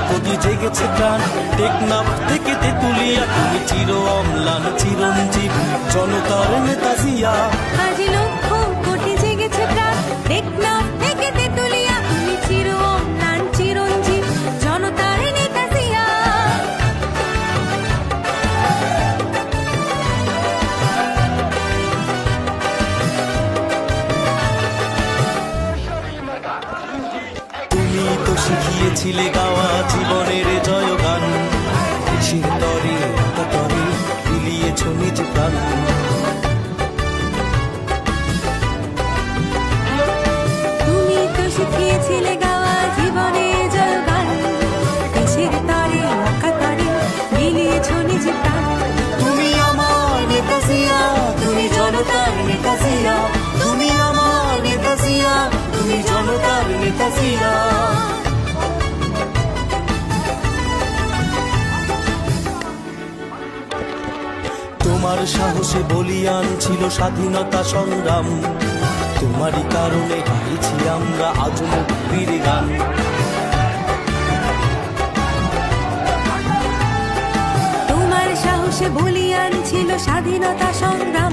কবি জেগেছে প্রাণ। টেকনাফ থেকে তেতুলিয়া তুমি চির অম্লান চিরঞ্জীব জনতার নেতা জিয়া। আজ লক্ষ কোটি জেগেছে প্রাণ। টেকনাফ থেকে তেতুলিয়া তুমি চির অম্লান চিরঞ্জীব জনতার নেতা জিয়া। তুমি তো শিখিয়েছিলে গাওয়া জীবনের জয়গান। দেশের তরে তরে বিলিয়েছ নিজ প্রাণ। তুমি তো শিখিয়েছিলে গাওয়া জীবনের জয়গান। দেশের তরে অকাতরে বিলিয়েছ নিজ প্রাণ। তুমি আমার নেতা জিয়া, তুমি জনতার নেতা জিয়া। তুমি আমার নেতা জিয়া, তুমি জনতার নেতা জিয়া। তোমার সাহসে বলিয়ান ছিল স্বাধীনতা সংগ্রাম। তোমারই কারণে গাইছি আমরা আজ মুক্তির গান। তোমার সাহসে বলিয়ান ছিল স্বাধীনতা সংগ্রাম।